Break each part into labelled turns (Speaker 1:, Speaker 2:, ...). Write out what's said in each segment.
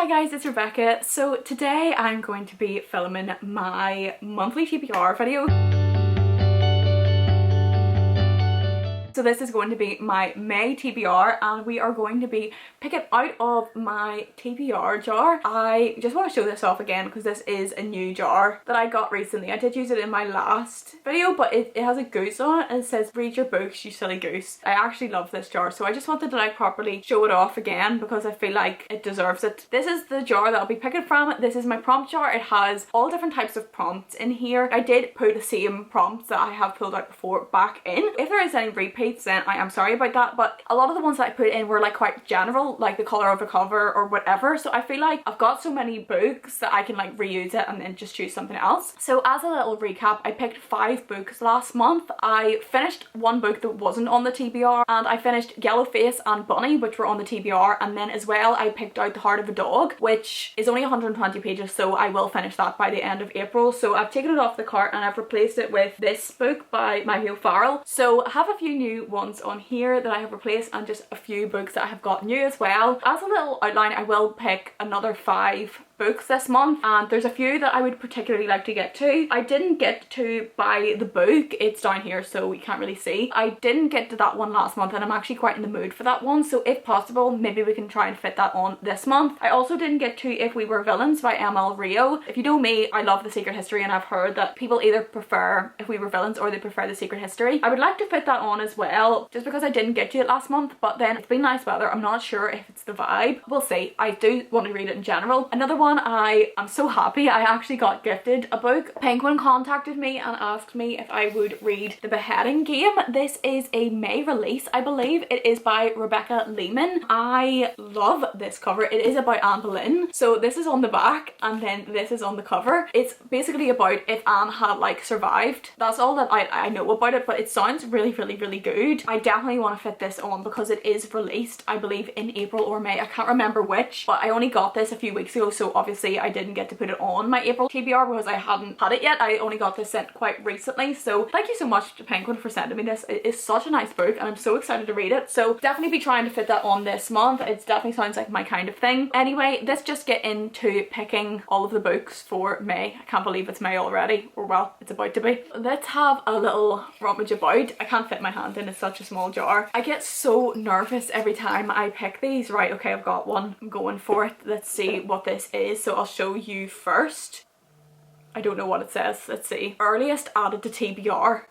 Speaker 1: Hi guys, it's Rebecca. So today I'm going to be filming my monthly TBR video. So this is going to be my May TBR and we are going to be picking out of my TBR jar. I just want to show this off again because this is a new jar that I got recently. I did use it in my last video, but it has a goose on it and it says read your books you silly goose. I actually love this jar, so I just wanted to like properly show it off again because I feel like it deserves it. This is the jar that I'll be picking from. This is my prompt jar. It has all different types of prompts in here. I did put the same prompts that I have pulled out before back in. If there is any repeats, then I am sorry about that, but a lot of the ones that I put in were like quite general, like the color of the cover or whatever, so I feel like I've got so many books that I can like reuse it and then just choose something else. So as a little recap, I picked 5 books last month. I finished one book that wasn't on the TBR and I finished Yellowface and Bunny, which were on the TBR, and then as well I picked out The Heart of a Dog, which is only 120 pages, so I will finish that by the end of April. So I've taken it off the cart and I've replaced it with this book by May TBR. So I have a few new ones on here that I have replaced and just a few books that I have got new as well. As a little outline, I will pick another 5 books this month and there's a few that I would particularly like to get to. I didn't get to buy the book, it's down here so you can't really see. I didn't get to that one last month and I'm actually quite in the mood for that one, so if possible maybe we can try and fit that on this month. I also didn't get to If We Were Villains by ML Rio. If you know me, I love The Secret History and I've heard that people either prefer If We Were Villains or they prefer The Secret History. I would like to fit that on as well just because I didn't get to it last month, but then it's been nice weather. I'm not sure if it's the vibe. We'll see. I do want to read it in general. Another one, I am so happy I actually got gifted a book. Penguin contacted me and asked me if I would read The Beheading Game. This is a May release, I believe. It is by Rebecca Lehman. I love this cover. It is about Anne Boleyn. So this is on the back and then this is on the cover. It's basically about if Anne had like survived. That's all that I know about it, but it sounds really good. I definitely want to fit this on because it is released, I believe, in April or May. I can't remember which, but I only got this a few weeks ago, so obviously I didn't get to put it on my April TBR because I hadn't had it yet. I only got this sent quite recently, so thank you so much to Penguin for sending me this. It is such a nice book and I'm so excited to read it, so definitely be trying to fit that on this month. It definitely sounds like my kind of thing. Anyway, let's just get into picking all of the books for May. I can't believe it's May already, or well, it's about to be. Let's have a little rummage about. I can't fit my hand in, it's such a small jar. I get so nervous every time I pick these. Right, okay, I've got one. I'm going for it. Let's see what this is. So I'll show you first. I don't know what it says. Let's see. Earliest added to TBR.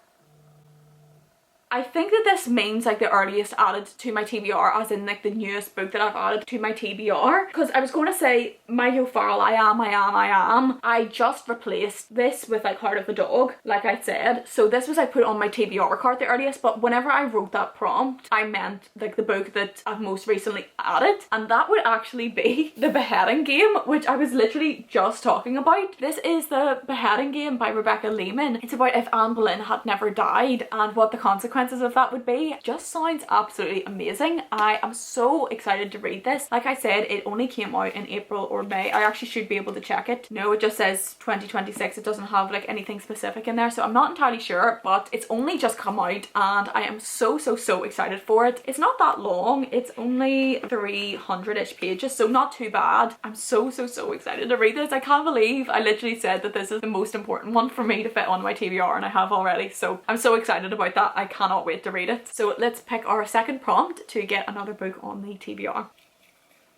Speaker 1: I think that this means like the earliest added to my TBR, as in like the newest book that I've added to my TBR. Because I was going to say May TBR, I am. I just replaced this with like Heart of a Dog, like I said. So this was I put on my TBR card the earliest, but whenever I wrote that prompt, I meant like the book that I've most recently added. And that would actually be The Beheading Game, which I was literally just talking about. This is The Beheading Game by Rebecca Lehman. It's about if Anne Boleyn had never died and what the consequences of that would be. Just sounds absolutely amazing. I am so excited to read this. Like I said, it only came out in April or May. I actually should be able to check it. No, it just says 2026. It doesn't have like anything specific in there, so I'm not entirely sure, but it's only just come out and I am so excited for it. It's not that long. It's only 300-ish pages, so not too bad. I'm so excited to read this. I can't believe I literally said that this is the most important one for me to fit on my TBR and I have already, so I'm so excited about that. I cannot wait to read it. So let's pick our second prompt to get another book on the TBR.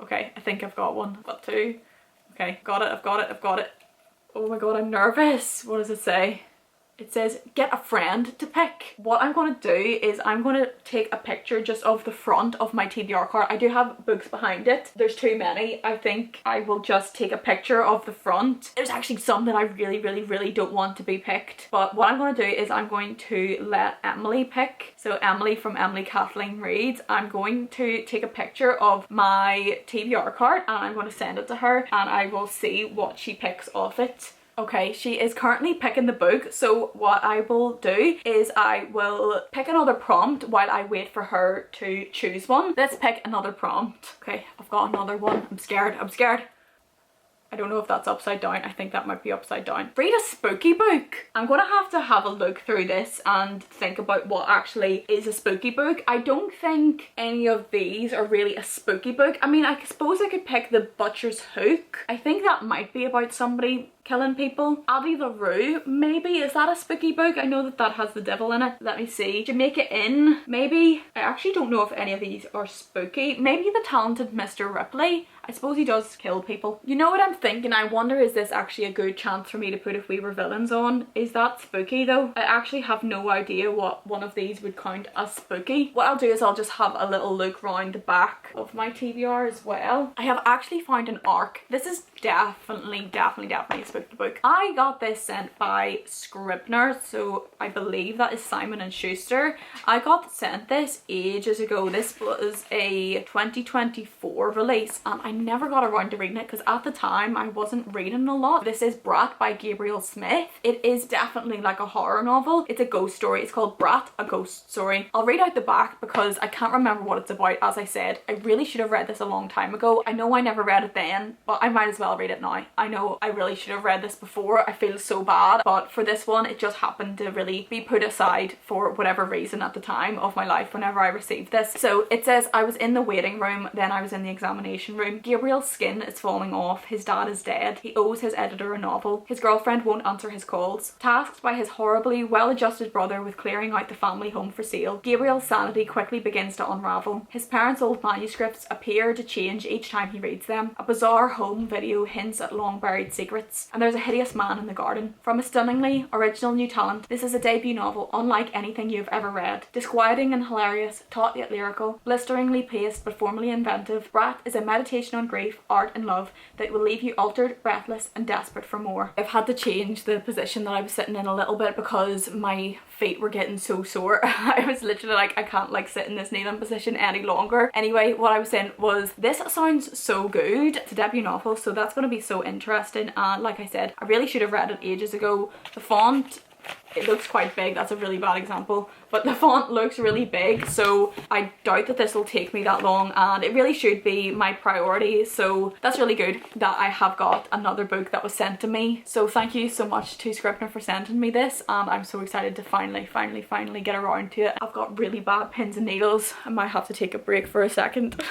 Speaker 1: Okay, I think I've got one. I've got 2. Okay, got it, I've got it. Oh my god, I'm nervous. What does it say? It says, get a friend to pick. What I'm going to do is I'm going to take a picture just of the front of my TBR card. I do have books behind it. There's too many. I think I will just take a picture of the front. There's actually some that I really don't want to be picked. But what I'm going to do is I'm going to let Emily pick. So Emily from Emily Kathleen Reads. I'm going to take a picture of my TBR card and I'm going to send it to her and I will see what she picks off it. Okay, she is currently picking the book, so what I will do is I will pick another prompt while I wait for her to choose one. Let's pick another prompt. Okay, I've got another one. I'm scared. I don't know if that's upside down. I think that might be upside down. Read a spooky book. I'm gonna have a look through this and think about what actually is a spooky book. I don't think any of these are really a spooky book. I mean, I suppose I could pick The Butcher's Hook. I think that might be about somebody killing people. Abbey the Rue, maybe. Is that a spooky book? I know that that has the devil in it. Let me see. Jamaica Inn, maybe. I actually don't know if any of these are spooky. Maybe The Talented Mr. Ripley. I suppose he does kill people. You know what I'm thinking? I wonder, is this actually a good chance for me to put If We Were Villains on? Is that spooky though? I actually have no idea what one of these would count as spooky. What I'll do is I'll just have a little look round the back of my TBR as well. I have actually found an ARC. This is definitely a spooky book. I got this sent by Scribner, so I believe that is Simon & Schuster. I got sent this ages ago. This was a 2024 release and I never got around to reading it because at the time I wasn't reading a lot. This is Brat by Gabriel Smith. It is definitely like a horror novel. It's a ghost story. It's called Brat, a Ghost Story. I'll read out the back because I can't remember what it's about. As I said, I really should have read this a long time ago. I know I never read it then, but I might as well read it now. I know I really should have read this before. I feel so bad, but for this one it just happened to really be put aside for whatever reason at the time of my life whenever I received this. So it says, I was in the waiting room, then I was in the examination room. Gabriel's skin is falling off. His dad is dead. He owes his editor a novel. His girlfriend won't answer his calls. Tasked by his horribly well-adjusted brother with clearing out the family home for sale, Gabriel's sanity quickly begins to unravel. His parents' old manuscripts appear to change each time he reads them. A bizarre home video hints at long-buried secrets, and there's a hideous man in the garden. From a stunningly original new talent, this is a debut novel unlike anything you've ever read. Disquieting and hilarious, taut yet lyrical, blisteringly paced but formally inventive, Brat is a meditation on grief, art and love that will leave you altered, breathless and desperate for more. I've had to change the position that I was sitting in a little bit because my feet were getting so sore. I was literally like, I can't like sit in this kneeling position any longer. Anyway, what I was saying was, this sounds so good. It's a debut novel, so that's going to be so interesting, and like I said, I really should have read it ages ago. The font, it looks quite big. That's a really bad example, but the font looks really big, so I doubt that this will take me that long, and it really should be my priority. So that's really good that I have got another book that was sent to me. So thank you so much to Scribner for sending me this, and I'm so excited to finally get around to it. I've got really bad pins and needles. I might have to take a break for a second.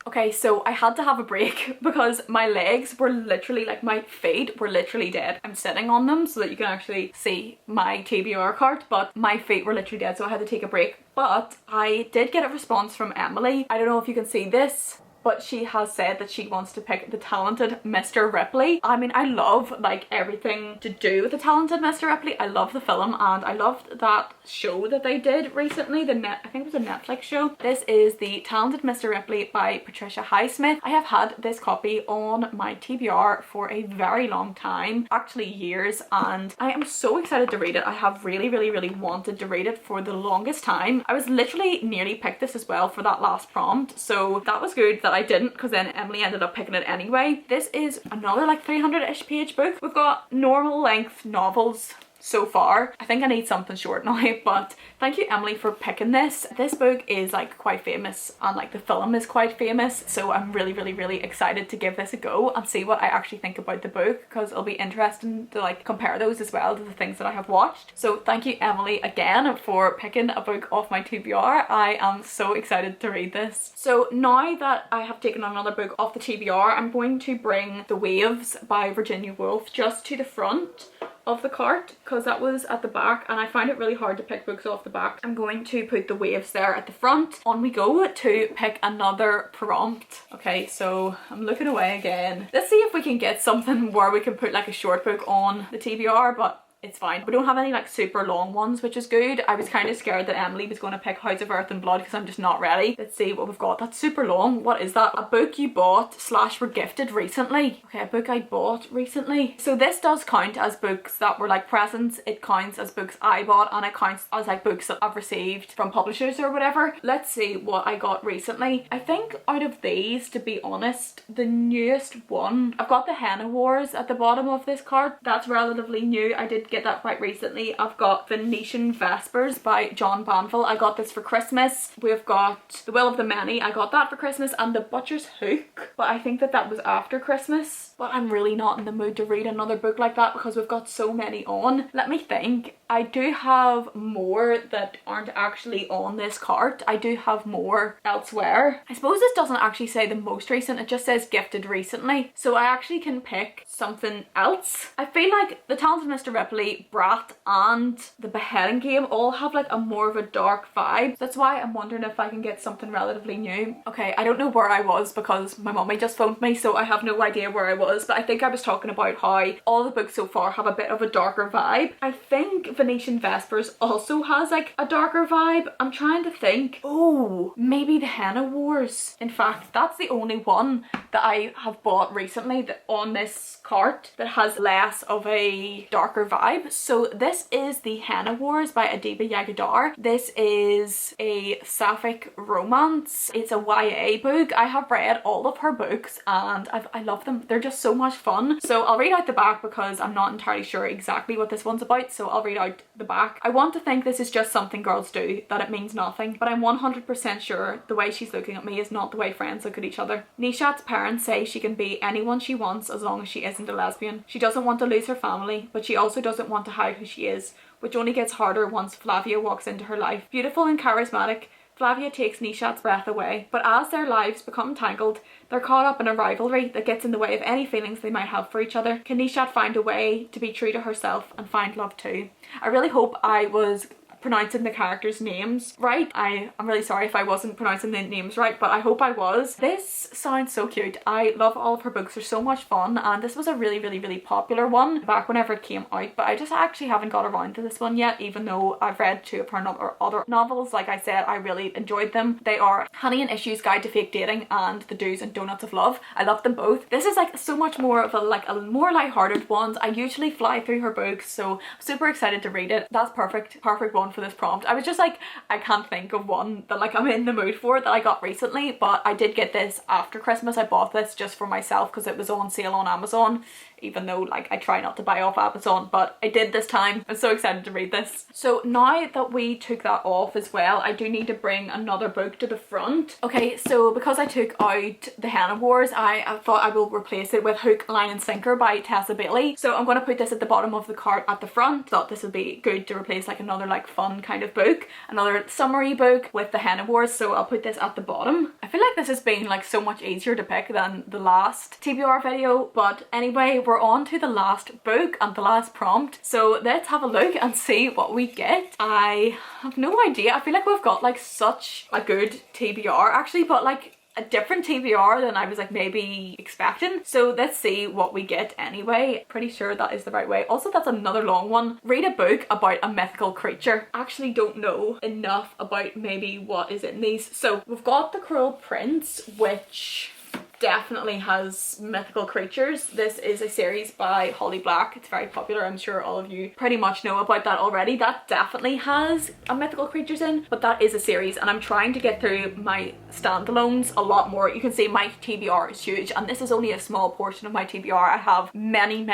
Speaker 1: Okay, so I had to have a break because my legs were literally, like my feet were literally dead. I'm sitting on them so that you can actually see my TBR cart, but my feet were literally dead, so I had to take a break. But I did get a response from Emily. I don't know if you can see this, but she has said that she wants to pick The Talented Mr. Ripley. I mean, I love like everything to do with The Talented Mr. Ripley. I love the film and I loved that show that they did recently. I think it was a Netflix show. This is The Talented Mr. Ripley by Patricia Highsmith. I have had this copy on my TBR for a very long time, actually years, and I am so excited to read it. I have really wanted to read it for the longest time. I was literally nearly picked this as well for that last prompt, so that was good that I didn't, because then Emily ended up picking it anyway. This is another like 300-ish page book. We've got normal length novels so far. I think I need something short now, but thank you Emily for picking this. This book is like quite famous and like the film is quite famous, so I'm really excited to give this a go and see what I actually think about the book, because it'll be interesting to like compare those as well to the things that I have watched. So thank you Emily again for picking a book off my TBR. I am so excited to read this. So now that I have taken another book off the TBR, I'm going to bring The Waves by Virginia Woolf just to the front of the cart because that was at the back and I find it really hard to pick books off the back. I'm going to put The Waves there at the front. On we go to pick another prompt. Okay, so I'm looking away again. Let's see if we can get something where we can put like a short book on the TBR, but it's fine. We don't have any like super long ones, which is good. I was kind of scared that Emily was going to pick House of Earth and Blood because I'm just not ready. Let's see what we've got. That's super long. What is that? A book you bought / were gifted recently. Okay, a book I bought recently. So this does count as books that were like presents. It counts as books I bought and it counts as like books that I've received from publishers or whatever. Let's see what I got recently. I think out of these, to be honest, the newest one, I've got The Henna Wars at the bottom of this card. That's relatively new. I did get that quite recently. I've got Venetian Vespers by John Banville. I got this for Christmas. We've got The Will of the Many. I got that for Christmas, and The Butcher's Hook, but I think that was after Christmas. books, but I'm really not in the mood to read another book like that because we've got so many on. Let me think. I do have more that aren't actually on this cart. I do have more elsewhere. I suppose this doesn't actually say the most recent, it just says gifted recently. So I actually can pick something else. I feel like The Talented Mr. Ripley, Brat and The Beheading Game all have like a more of a dark vibe. That's why I'm wondering if I can get something relatively new. Okay, I don't know where I was because my mummy just phoned me, so I have no idea where I was, but I think I was talking about how all the books so far have a bit of a darker vibe. I think Venetian Vespers also has like a darker vibe. I'm trying to think. Oh, maybe The Henna Wars. In fact, that's the only one that I have bought recently that on this cart that has less of a darker vibe. So this is The Henna Wars by Adiba Yagadar. This is a sapphic romance. It's a YA book. I have read all of her books and I love them. They're just so much fun. So I'll read out the back because I'm not entirely sure exactly what this one's about, so I'll read out the back. I want to think this is just something girls do, that it means nothing, but I'm 100% sure the way she's looking at me is not the way friends look at each other. Nishat's parents say she can be anyone she wants as long as she isn't a lesbian. She doesn't want to lose her family, but she also doesn't want to hide who she is, which only gets harder once Flavia walks into her life. Beautiful and charismatic, Flavia takes Nishat's breath away, but as their lives become tangled, they're caught up in a rivalry that gets in the way of any feelings they might have for each other. Can Nishat find a way to be true to herself and find love too? I really hope I was pronouncing the characters' names right. I'm really sorry if I wasn't pronouncing the names right, but I hope I was. This sounds so cute. I love all of her books. They're so much fun, and this was a really popular one back whenever it came out, but I just actually haven't got around to this one yet, even though I've read two of her other novels. Like I said, I really enjoyed them. They are Honey and Issues Guide to Fake Dating and The Do's and Donuts of Love. I love them both. This is like so much more of a more lighthearted one. I usually fly through her books, so I'm super excited to read it. That's perfect one for this prompt. I was just like, I can't think of one that like I'm in the mood for that I got recently, but I did get this after Christmas. I bought this just for myself because it was on sale on Amazon, even though like I try not to buy off Amazon, but I did this time. I'm so excited to read this. So now that we took that off as well, I do need to bring another book to the front. Okay, so because I took out The Henna Wars, I thought I will replace it with Hook, Line and Sinker by Tessa Bailey. So I'm going to put this at the bottom of the cart at the front. Thought this would be good to replace like another like fun kind of book, another summary book with The Henna Wars, so I'll put this at the bottom. I feel like this has been like so much easier to pick than the last TBR video, but anyway, we're on to the last book and the last prompt, so let's have a look and see what we get. I have no idea. I feel like we've got like such a good TBR actually, but like a different TBR than I was like maybe expecting. So let's see what we get anyway. Pretty sure that is the right way. Also, that's another long one. Read a book about a mythical creature. Actually don't know enough about maybe what is in these. So we've got The Cruel Prince, which definitely has mythical creatures. This is a series by Holly Black. It's very popular. I'm sure all of you pretty much know about that already. That definitely has a mythical creatures in, but that is a series, and I'm trying to get through my standalones a lot more. You can see my TBR is huge, and this is only a small portion of my TBR. I have many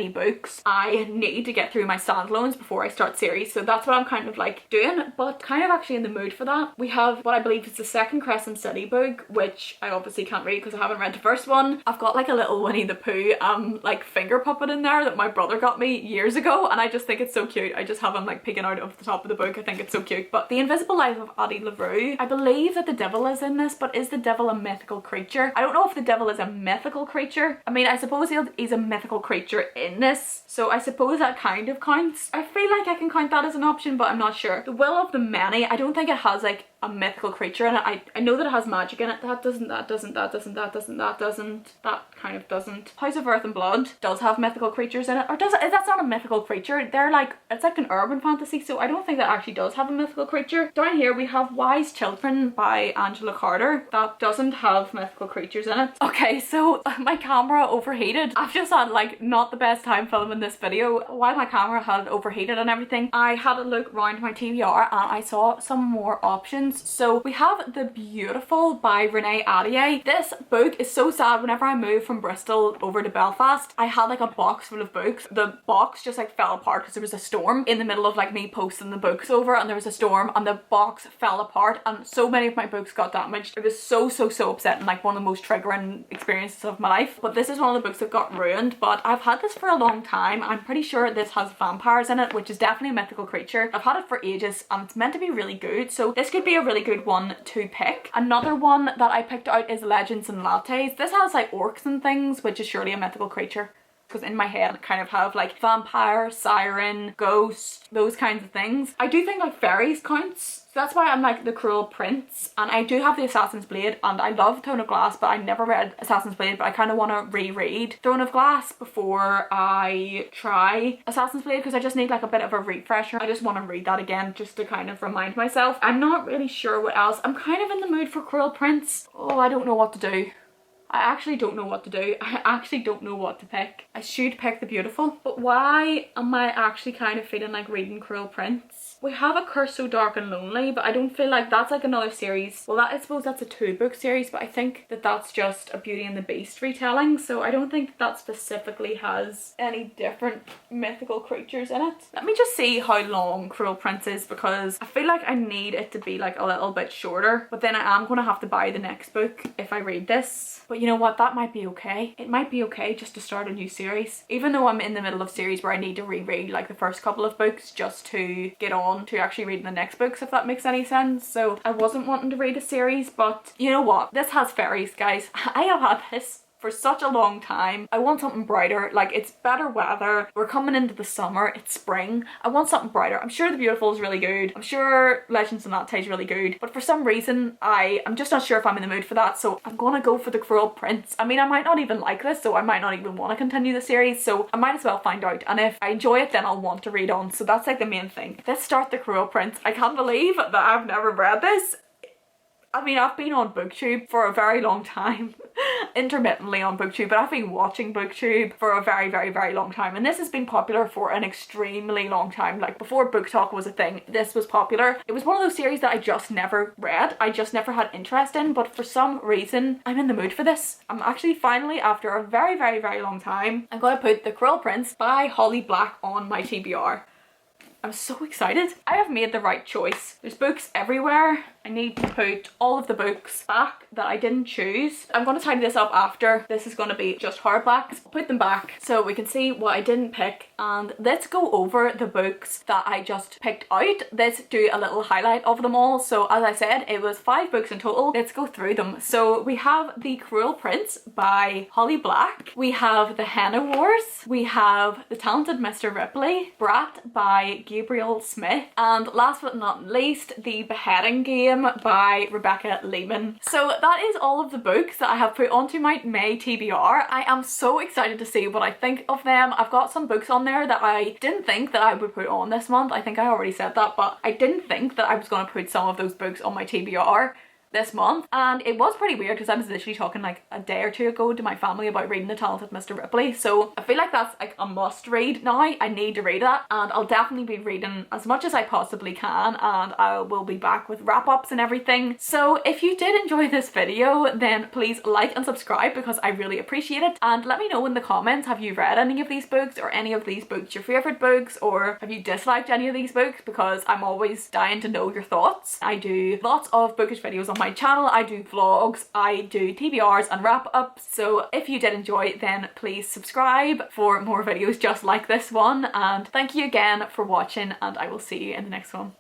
Speaker 1: books. I need to get through my standalones before I start series, so that's what I'm kind of like doing, but kind of actually in the mood for that. We have what I believe is the second Crescent City book, which I obviously can't read because I haven't read the first one. I've got like a little Winnie the Pooh like finger puppet in there that my brother got me years ago, and I just think it's so cute. I just have him like peeking out of the top of the book. I think it's so cute. But The Invisible Life of Addie LaRue, I believe that the devil is in this, but is the devil a mythical creature? I don't know if the devil is a mythical creature. I mean, I suppose he's a mythical creature in this, so I suppose that kind of counts. I feel like I can count that as an option, but I'm not sure. The Will of the Many, I don't think it has like a mythical creature in it. I know that it has magic in it. That kind of doesn't. House of Earth and Blood does have mythical creatures in it, or does it? That's not a mythical creature. They're like, it's like an urban fantasy, so I don't think that actually does have a mythical creature. Down here we have Wise Children by Angela Carter. That doesn't have mythical creatures in it. Okay, so my camera overheated. I've just had like not the best time filming this video. While my camera had overheated and everything, I had a look around my TBR and I saw some more options sections. So we have The Beautiful by Renee Addier. This book is so sad. Whenever I moved from Bristol over to Belfast, I had like a box full of books. The box just like fell apart because there was a storm in the middle of like me posting the books over, and there was a storm and the box fell apart and so many of my books got damaged. It was so upsetting, like one of the most triggering experiences of my life. But this is one of the books that got ruined. But I've had this for a long time. I'm pretty sure this has vampires in it, which is definitely a mythical creature. I've had it for ages and it's meant to be really good, so this could be a really good one to pick. Another one that I picked out is Legends and Lattes. This has like orcs and things, which is surely a mythical creature, because in my head I kind of have like vampire, siren, ghost, those kinds of things. I do think like fairies counts, so that's why I'm like The Cruel Prince. And I do have the Assassin's Blade, and I love Throne of Glass, but I never read Assassin's Blade, but I kind of want to reread Throne of Glass before I try Assassin's Blade, because I just need like a bit of a refresher. I just want to read that again just to kind of remind myself. I'm not really sure what else. I'm kind of in the mood for Cruel Prince. Oh, I don't know what to do. I actually don't know what to do. I actually don't know what to pick. I should pick The Beautiful, but why am I actually kind of feeling like reading Cruel Prince? We have A Curse So Dark and Lonely, but I don't feel like that's like another series. Well, I suppose that's a 2-book series, but I think that that's just a Beauty and the Beast retelling, so I don't think that specifically has any different mythical creatures in it. Let me just see how long Cruel Prince is, because I feel like I need it to be like a little bit shorter, but then I am going to have to buy the next book if I read this. But you know what, that might be okay. It might be okay just to start a new series. Even though I'm in the middle of series where I need to reread like the first couple of books just to get on to actually reading the next books, if that makes any sense. So I wasn't wanting to read a series, but you know what? This has fairies, guys. I have had this for such a long time. I want something brighter. Like, it's better weather. We're coming into the summer. It's spring. I want something brighter. I'm sure The Beautiful is really good. I'm sure Legends and Lattes is really good. But for some reason, I'm just not sure if I'm in the mood for that. So I'm gonna go for The Cruel Prince. I mean, I might not even like this, so I might not even want to continue the series. So I might as well find out. And if I enjoy it, then I'll want to read on. So that's like the main thing. Let's start The Cruel Prince. I can't believe that I've never read this. I mean, I've been on BookTube for a very long time, intermittently on BookTube, but I've been watching BookTube for a very long time, and this has been popular for an extremely long time. Like, before BookTok was a thing, this was popular. It was one of those series that I just never read. I just never had interest in, but for some reason, I'm in the mood for this. I'm actually finally, after a very long time, I'm gonna put The Cruel Prince by Holly Black on my TBR. I'm so excited. I have made the right choice. There's books everywhere. I need to put all of the books back that I didn't choose. I'm going to tidy this up after. This is going to be just hardbacks. I'll put them back so we can see what I didn't pick, and let's go over the books that I just picked out. Let's do a little highlight of them all. So as I said, it was 5 books in total. Let's go through them. So we have The Cruel Prince by Holly Black. We have The Henna Wars. We have The Talented Mr. Ripley. Brat by Gabriel Smith. And last but not least, The Beheading Game by Rebecca Lehman. So that is all of the books that I have put onto my May TBR. I am so excited to see what I think of them. I've got some books on there that I didn't think that I would put on this month. I think I already said that, but I didn't think that I was going to put some of those books on my TBR this month, and it was pretty weird because I was literally talking like a day or two ago to my family about reading The Talented Mr. Ripley, so I feel like that's like a must read now. I need to read that, and I'll definitely be reading as much as I possibly can, and I will be back with wrap-ups and everything. So if you did enjoy this video, then please like and subscribe because I really appreciate it, and let me know in the comments, have you read any of these books, or any of these books your favorite books, or have you disliked any of these books, because I'm always dying to know your thoughts. I do lots of bookish videos on my channel. I do vlogs, I do TBRs and wrap-ups, so if you did enjoy, then please subscribe for more videos just like this one, and thank you again for watching, and I will see you in the next one.